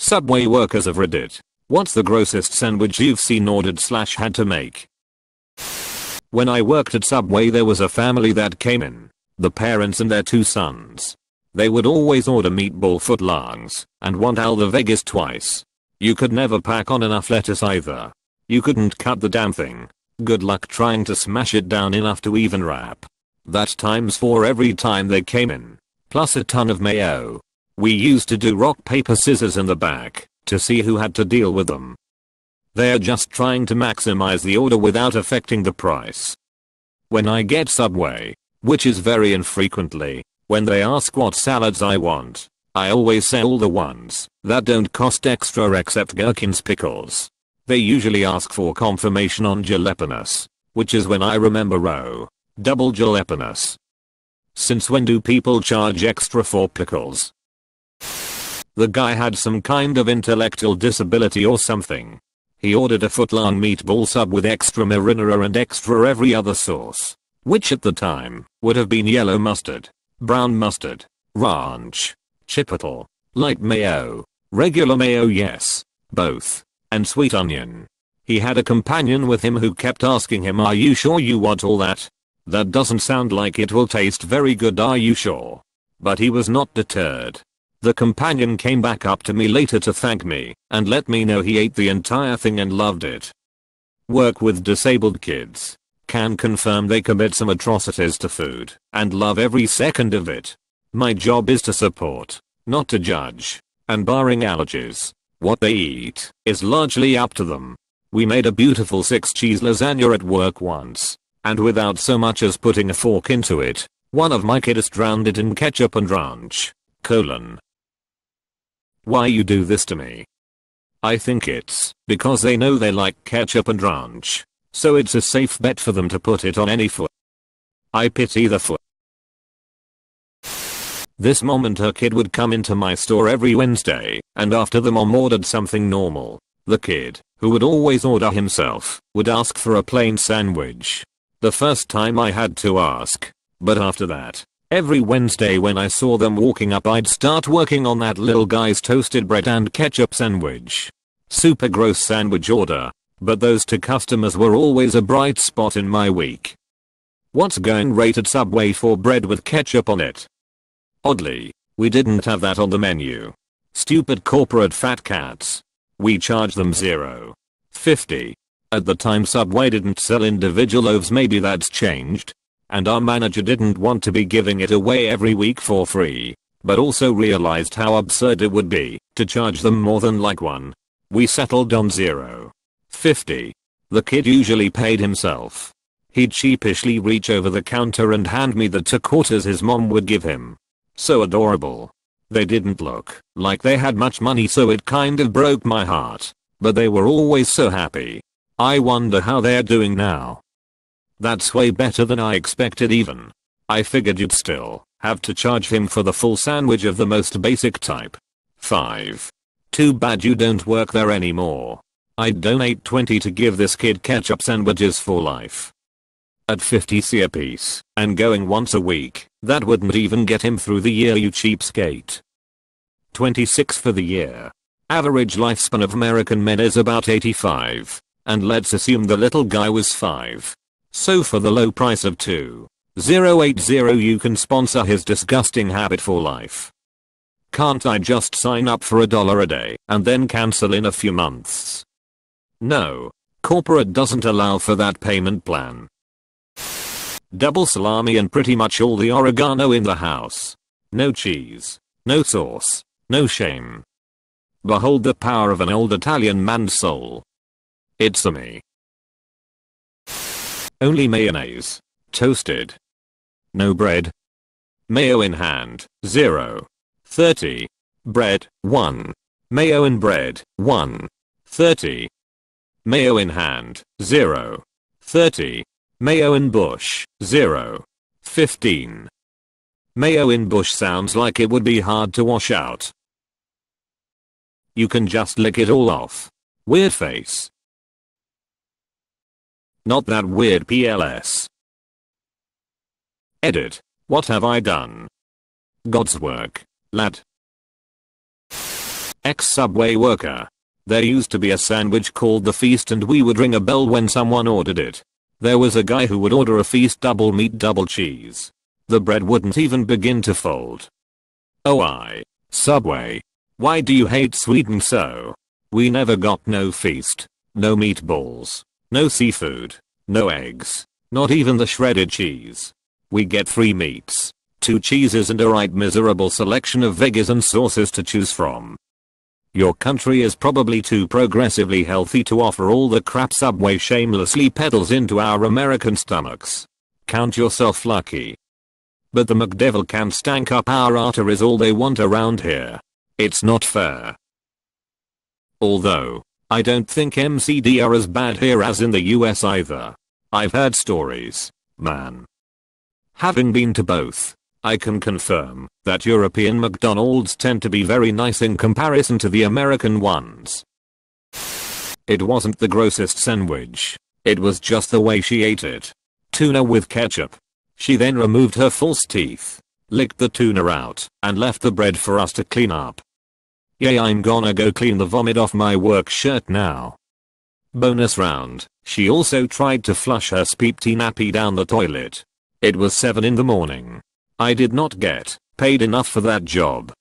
Subway workers of Reddit. What's the grossest sandwich you've seen ordered / had to make? When I worked at Subway there was a family that came in. The parents and their 2 sons. They would always order meatball footlongs and want al the Vegas twice. You could never pack on enough lettuce either. You couldn't cut the damn thing. Good luck trying to smash it down enough to even wrap. That's ×4 every time they came in. Plus a ton of mayo. We used to do rock paper scissors in the back to see who had to deal with them. They're just trying to maximize the order without affecting the price. When I get Subway, which is very infrequently, when they ask what salads I want, I always say all the ones that don't cost extra except gherkins pickles. They usually ask for confirmation on jalapenos, which is when I remember double jalapenos. Since when do people charge extra for pickles? The guy had some kind of intellectual disability or something. He ordered a footlong meatball sub with extra marinara and extra every other sauce, which at the time would have been yellow mustard, brown mustard, ranch, chipotle, light mayo, regular mayo yes, both, and sweet onion. He had a companion with him who kept asking him, "Are you sure you want all that? That doesn't sound like it will taste very good, are you sure?" But he was not deterred. The companion came back up to me later to thank me and let me know he ate the entire thing and loved it. Work with disabled kids. Can confirm they commit some atrocities to food and love every second of it. My job is to support, not to judge, and barring allergies, what they eat is largely up to them. We made a beautiful 6-cheese lasagna at work once, and without so much as putting a fork into it, one of my kids drowned it in ketchup and ranch. Why you do this to me? I think it's because they know they like ketchup and ranch, so it's a safe bet for them to put it on any food. I pity the food. This mom and her kid would come into my store every Wednesday, and after the mom ordered something normal, the kid, who would always order himself, would ask for a plain sandwich. The first time I had to ask, but after that, every Wednesday when I saw them walking up I'd start working on that little guy's toasted bread and ketchup sandwich. Super gross sandwich order, but those 2 customers were always a bright spot in my week. What's going rate at Subway for bread with ketchup on it? Oddly, we didn't have that on the menu. Stupid corporate fat cats. We charged them $0.50. At the time Subway didn't sell individual loaves, maybe that's changed. And our manager didn't want to be giving it away every week for free, but also realized how absurd it would be to charge them more than like one. We settled on $0.50. The kid usually paid himself. He'd sheepishly reach over the counter and hand me the 2 quarters his mom would give him. So adorable. They didn't look like they had much money, so it kind of broke my heart, but they were always so happy. I wonder how they're doing now. That's way better than I expected even. I figured you'd still have to charge him for the full sandwich of the most basic type. 5. Too bad you don't work there anymore. I'd donate 20 to give this kid ketchup sandwiches for life. At 50c a piece, and going once a week, that wouldn't even get him through the year, you cheapskate. 26 for the year. Average lifespan of American men is about 85, and let's assume the little guy was 5. So for the low price of $2,080 you can sponsor his disgusting habit for life. Can't I just sign up for $1 a day and then cancel in a few months? No, corporate doesn't allow for that payment plan. Double salami and pretty much all the oregano in the house. No cheese, no sauce, no shame. Behold the power of an old Italian man's soul. It's a me. Only mayonnaise. Toasted. No bread. Mayo in hand. 0.30. Bread. 1. Mayo in bread. 1.30. Mayo in hand. 0.30. Mayo in bush. 0.15. Mayo in bush sounds like it would be hard to wash out. You can just lick it all off. Weird face. Not that weird PLS. Edit. What have I done? God's work, lad. Ex-Subway worker. There used to be a sandwich called the Feast and we would ring a bell when someone ordered it. There was a guy who would order a Feast double meat double cheese. The bread wouldn't even begin to fold. Oh, Subway. Why do you hate Sweden so? We never got no Feast. No meatballs. No seafood. No eggs. Not even the shredded cheese. We get 3 meats, 2 cheeses and a right miserable selection of veggies and sauces to choose from. Your country is probably too progressively healthy to offer all the crap Subway shamelessly peddles into our American stomachs. Count yourself lucky. But the McDevil can stank up our arteries all they want around here. It's not fair. Although, I don't think MCD are as bad here as in the US either. I've heard stories, man. Having been to both, I can confirm that European McDonald's tend to be very nice in comparison to the American ones. It wasn't the grossest sandwich. It was just the way she ate it. Tuna with ketchup. She then removed her false teeth, licked the tuna out, and left the bread for us to clean up. Yay, I'm gonna go clean the vomit off my work shirt now. Bonus round, she also tried to flush her speepty nappy down the toilet. It was 7 in the morning. I did not get paid enough for that job.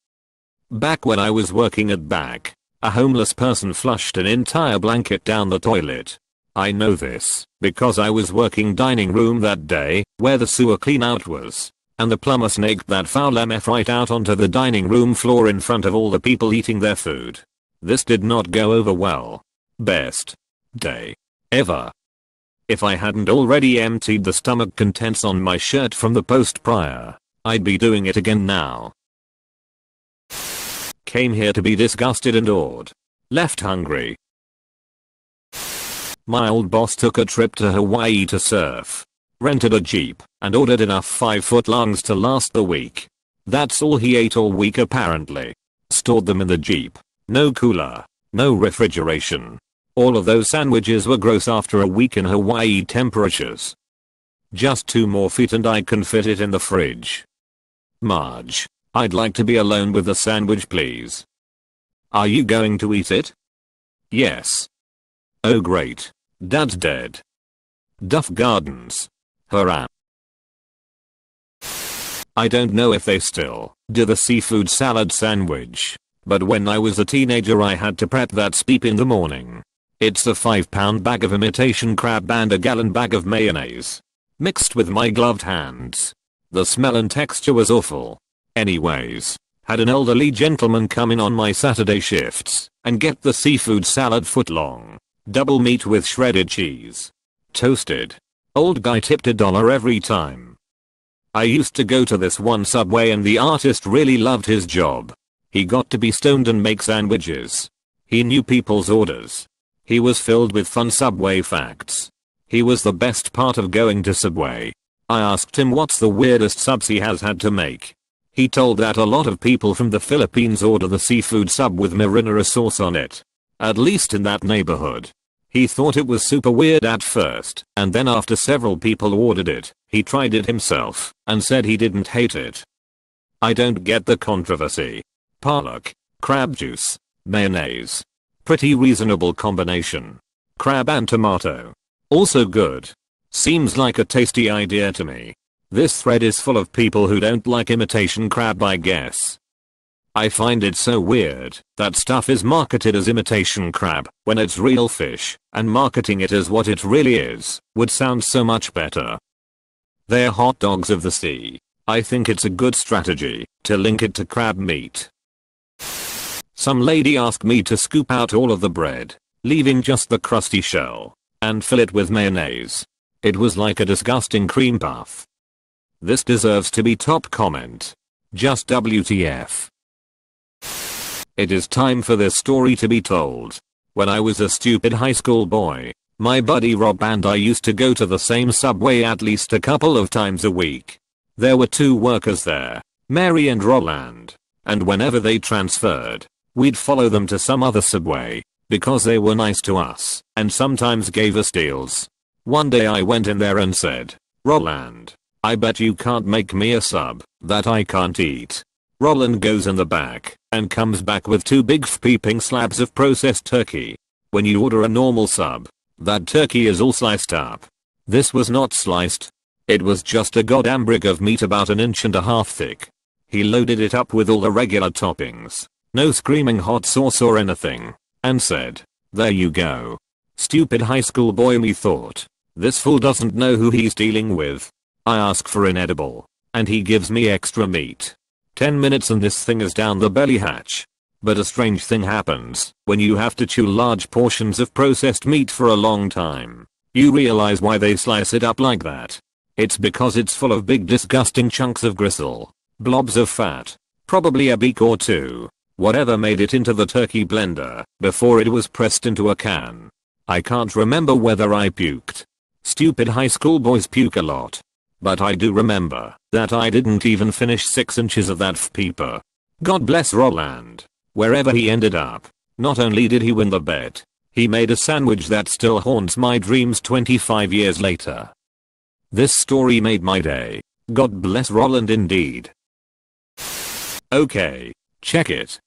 Back when I was working at Back, a homeless person flushed an entire blanket down the toilet. I know this because I was working dining room that day where the sewer cleanout was, and the plumber snaked that foul MF right out onto the dining room floor in front of all the people eating their food. This did not go over well. Best day ever. If I hadn't already emptied the stomach contents on my shirt from the post prior, I'd be doing it again now. Came here to be disgusted and awed. Left hungry. My old boss took a trip to Hawaii to surf. Rented a Jeep and ordered enough 5-foot longs to last the week. That's all he ate all week apparently. Stored them in the Jeep. No cooler. No refrigeration. All of those sandwiches were gross after a week in Hawaii temperatures. Just 2 more feet and I can fit it in the fridge. Marge, I'd like to be alone with the sandwich please. Are you going to eat it? Yes. Oh great. Dad's dead. Duff Gardens. Hurrah. I don't know if they still do the seafood salad sandwich, but when I was a teenager I had to prep that speep in the morning. It's a 5-pound bag of imitation crab and a gallon bag of mayonnaise. Mixed with my gloved hands. The smell and texture was awful. Anyways, had an elderly gentleman come in on my Saturday shifts and get the seafood salad footlong. Double meat with shredded cheese. Toasted. Old guy tipped $1 every time. I used to go to this one Subway and the artist really loved his job. He got to be stoned and make sandwiches. He knew people's orders. He was filled with fun Subway facts. He was the best part of going to Subway. I asked him what's the weirdest subs he has had to make. He told that a lot of people from the Philippines order the seafood sub with marinara sauce on it. At least in that neighborhood. He thought it was super weird at first, and then after several people ordered it, he tried it himself, and said he didn't hate it. I don't get the controversy. Palak, crab juice, mayonnaise. Pretty reasonable combination. Crab and tomato. Also good. Seems like a tasty idea to me. This thread is full of people who don't like imitation crab I guess. I find it so weird that stuff is marketed as imitation crab when it's real fish, and marketing it as what it really is would sound so much better. They're hot dogs of the sea. I think it's a good strategy to link it to crab meat. Some lady asked me to scoop out all of the bread, leaving just the crusty shell, and fill it with mayonnaise. It was like a disgusting cream puff. This deserves to be top comment. Just WTF. It is time for this story to be told. When I was a stupid high school boy, my buddy Rob and I used to go to the same Subway at least a couple of times a week. There were 2 workers there, Mary and Roland, and whenever they transferred, we'd follow them to some other Subway, because they were nice to us, and sometimes gave us deals. One day I went in there and said, Roland, I bet you can't make me a sub that I can't eat. Roland goes in the back and comes back with two big peeping slabs of processed turkey. When you order a normal sub, that turkey is all sliced up. This was not sliced. It was just a goddamn brick of meat about 1.5 inches thick. He loaded it up with all the regular toppings, no screaming hot sauce or anything, and said, "There you go." Stupid high school boy me thought, this fool doesn't know who he's dealing with. I ask for an edible, and he gives me extra meat. 10 minutes and this thing is down the belly hatch. But a strange thing happens when you have to chew large portions of processed meat for a long time. You realize why they slice it up like that. It's because it's full of big disgusting chunks of gristle, blobs of fat, probably a beak or two, whatever made it into the turkey blender before it was pressed into a can. I can't remember whether I puked. Stupid high school boys puke a lot. But I do remember that I didn't even finish 6 inches of that peeper. God bless Roland. Wherever he ended up, not only did he win the bet, he made a sandwich that still haunts my dreams 25 years later. This story made my day. God bless Roland indeed. Okay, check it.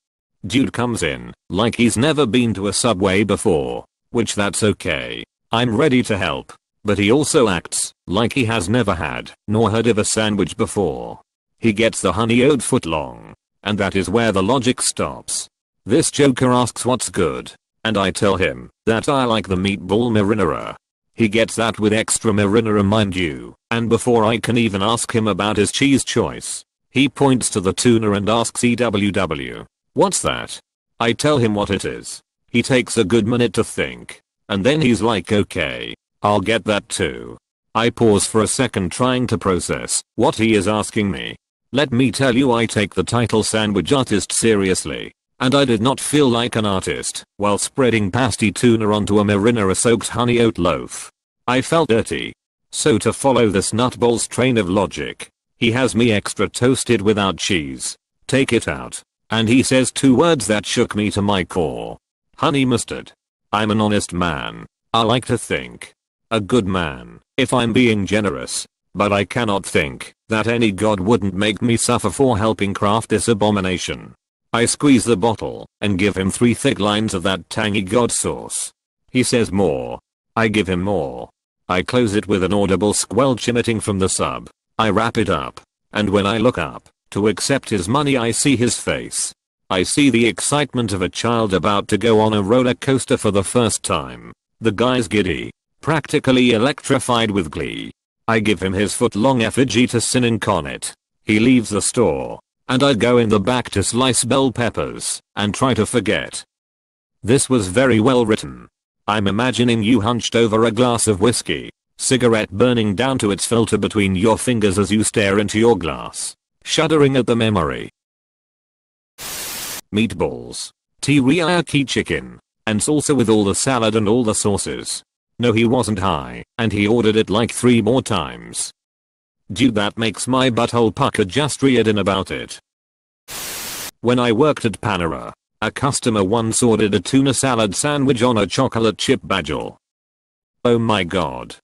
Dude comes in like he's never been to a Subway before, which that's okay. I'm ready to help. But he also acts like he has never had nor heard of a sandwich before. He gets the honey-oat footlong, and that is where the logic stops. This joker asks what's good, and I tell him that I like the meatball marinara. He gets that with extra marinara mind you, and before I can even ask him about his cheese choice, he points to the tuna and asks EWW, "What's that?" I tell him what it is. He takes a good minute to think, and then he's like, "Okay, I'll get that too." I pause for a second trying to process what he is asking me. Let me tell you, I take the title sandwich artist seriously, and I did not feel like an artist while spreading pasty tuna onto a marinara soaked honey oat loaf. I felt dirty. So to follow this nutball's train of logic, he has me extra toasted without cheese. Take it out, and he says 2 words that shook me to my core. Honey mustard. I'm an honest man. I like to think. A good man, if I'm being generous. But I cannot think that any god wouldn't make me suffer for helping craft this abomination. I squeeze the bottle and give him 3 thick lines of that tangy god sauce. He says more. I give him more. I close it with an audible squelch emitting from the sub. I wrap it up, and when I look up to accept his money, I see his face. I see the excitement of a child about to go on a roller coaster for the first time. The guy's giddy, practically electrified with glee. I give him his foot-long effigy to sin incarnate. He leaves the store, and I go in the back to slice bell peppers and try to forget. This was very well written. I'm imagining you hunched over a glass of whiskey, cigarette burning down to its filter between your fingers as you stare into your glass, shuddering at the memory. Meatballs, teriyaki chicken, and salsa with all the salad and all the sauces. No, he wasn't high, and he ordered it like 3 more times. Dude, that makes my butthole pucker just reading about it. When I worked at Panera, a customer once ordered a tuna salad sandwich on a chocolate chip bagel. Oh my god.